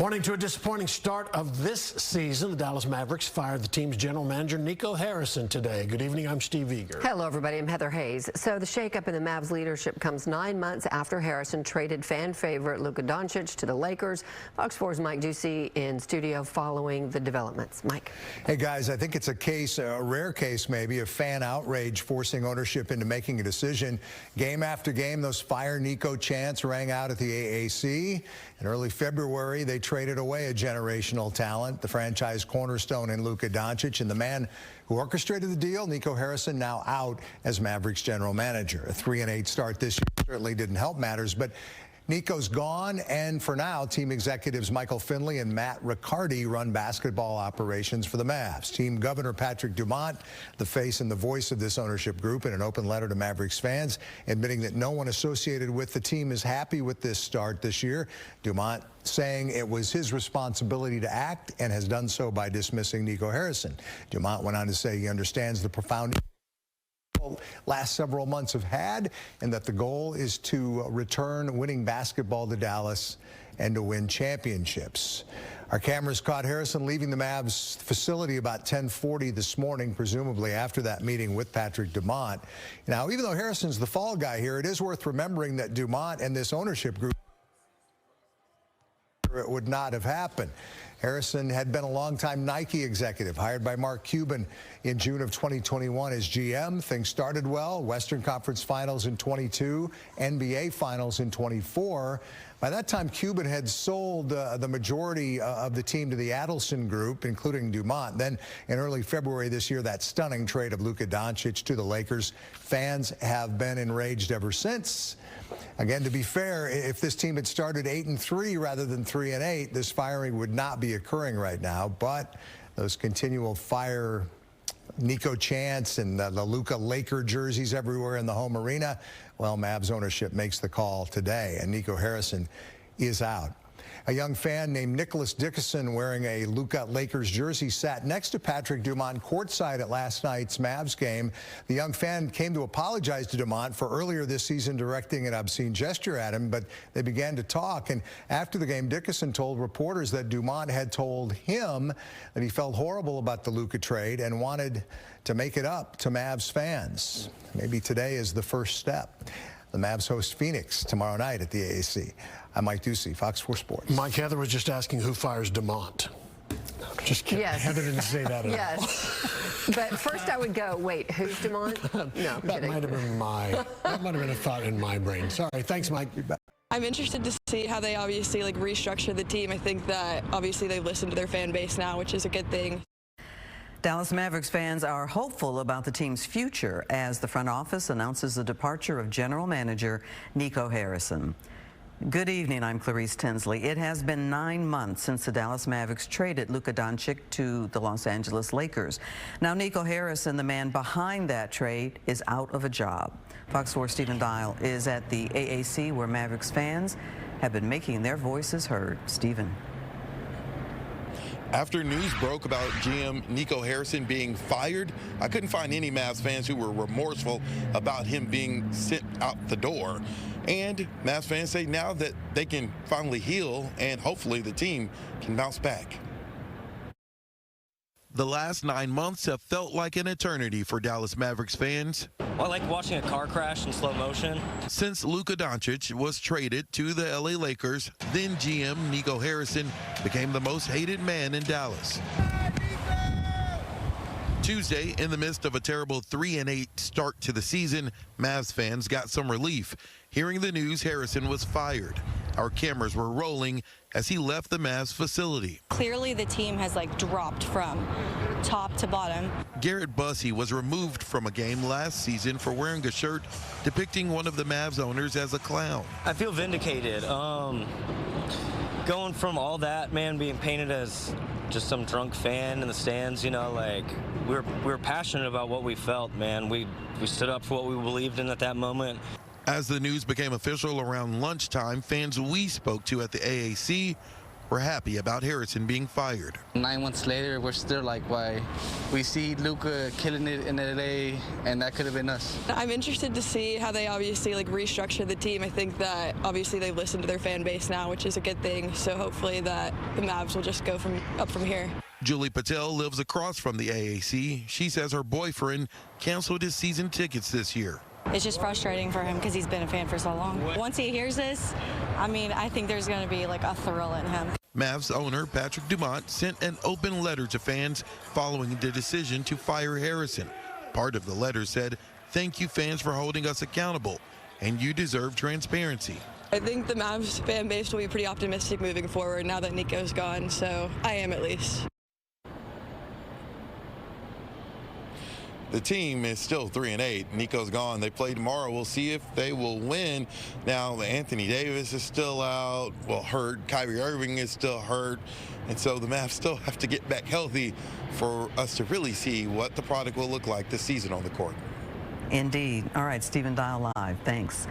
Pointing to a disappointing start of this season, the Dallas Mavericks fired the team's general manager, Nico Harrison, today. Good evening, I'm Steve Eager. Hello, everybody. I'm Heather Hayes. So the shakeup in the Mavs leadership comes 9 months after Harrison traded fan favorite Luka Doncic to the Lakers. Fox 4's Mike Ducey in studio following the developments. Mike. Hey, guys, I think it's a rare case maybe, of fan outrage forcing ownership into making a decision. Game after game, those fire Nico chants rang out at the AAC. In early February, they traded away a generational talent, the franchise cornerstone in Luka Doncic, and the man who orchestrated the deal, Nico Harrison, now out as Mavericks general manager. A 3-8 start this year certainly didn't help matters, but Nico's gone, and for now, team executives Michael Finley and Matt Riccardi run basketball operations for the Mavs. Team Governor Patrick Dumont, the face and the voice of this ownership group, in an open letter to Mavericks fans, admitting that no one associated with the team is happy with this start this year. Dumont saying it was his responsibility to act and has done so by dismissing Nico Harrison. Dumont went on to say he understands the profound last several months have had, and that the goal is to return winning basketball to Dallas and to win championships. Our cameras caught Harrison leaving the Mavs facility about 10:40 this morning, presumably after that meeting with Patrick Dumont. Now, even though Harrison's the fall guy here, it is worth remembering that Dumont and this ownership group, it would not have happened. Harrison had been a longtime Nike executive, hired by Mark Cuban in June of 2021 as GM. Things started well. Western Conference Finals in 22, NBA Finals in 24. By that time, Cuban had sold the majority of the team to the Adelson Group, including Dumont. Then, in early February this year, that stunning trade of Luka Doncic to the Lakers. Fans have been enraged ever since. Again, to be fair, if this team had started 8-3 rather than 3-8, this firing would not be occurring right now. But those continual fire Nico chants and the Luka Laker jerseys everywhere in the home arena, well, Mavs ownership makes the call today, and Nico Harrison is out. A young fan named Nicholas Dickinson, wearing a Luka Lakers jersey, sat next to Patrick Dumont courtside at last night's Mavs game. The young fan came to apologize to Dumont for earlier this season directing an obscene gesture at him, but they began to talk. And after the game, Dickinson told reporters that Dumont had told him that he felt horrible about the Luka trade and wanted to make it up to Mavs fans. Maybe today is the first step. The Mavs host Phoenix tomorrow night at the AAC. I'm Mike Ducey, Fox 4 Sports. Mike, Heather was just asking who fires Dumont. Just kidding. Yes. Heather didn't say that at all. Yes. But first I would go, wait, who's Dumont? No, that might have been a thought in my brain. Sorry. Thanks, Mike. I'm interested to see how they obviously restructure the team. I think that obviously they've listened to their fan base now, which is a good thing. Dallas Mavericks fans are hopeful about the team's future as the front office announces the departure of general manager Nico Harrison. Good evening, I'm Clarice Tinsley. It has been 9 months since the Dallas Mavericks traded Luka Doncic to the Los Angeles Lakers. Now, Nico Harrison, the man behind that trade, is out of a job. Fox 4's Stephen Dial is at the AAC, where Mavericks fans have been making their voices heard. Stephen. After news broke about GM Nico Harrison being fired, I couldn't find any Mavs fans who were remorseful about him being sent out the door. And Mavs fans say now that they can finally heal and hopefully the team can bounce back. The last 9 months have felt like an eternity for Dallas Mavericks fans. Well, I like watching a car crash in slow motion. Since Luka Doncic was traded to the LA Lakers, then GM Nico Harrison became the most hated man in Dallas. Tuesday, in the midst of a terrible 3-8 start to the season, Mavs fans got some relief. Hearing the news Harrison was fired, our cameras were rolling as he left the Mavs facility. Clearly the team has dropped from top to bottom. Garrett Bussey was removed from a game last season for wearing a shirt depicting one of the Mavs owners as a clown. I feel vindicated. Going from all that, man, being painted as just some drunk fan in the stands, we were passionate about what we felt, man. We stood up for what we believed in at that moment. As the news became official around lunchtime, fans we spoke to at the AAC were happy about Harrison being fired. 9 months later, we're still like, why? We see Luka killing it in LA, and that could have been us. I'm interested to see how they obviously restructure the team. I think that obviously they've listened to their fan base now, which is a good thing. So hopefully that the Mavs will just go up from here. Julie Patel lives across from the AAC. She says her boyfriend canceled his season tickets this year. It's just frustrating for him because he's been a fan for so long. Once he hears this, I mean, I think there's going to be a thrill in him. Mavs owner Patrick Dumont sent an open letter to fans following the decision to fire Harrison. Part of the letter said, "Thank you fans for holding us accountable, and you deserve transparency." I think the Mavs fan base will be pretty optimistic moving forward now that Nico's gone, so I am at least. The team is still 3-8. Nico's gone. They play tomorrow. We'll see if they will win. Now, Anthony Davis is still out, hurt. Kyrie Irving is still hurt. And so the Mavs still have to get back healthy for us to really see what the product will look like this season on the court. Indeed. All right, Stephen Dial Live. Thanks.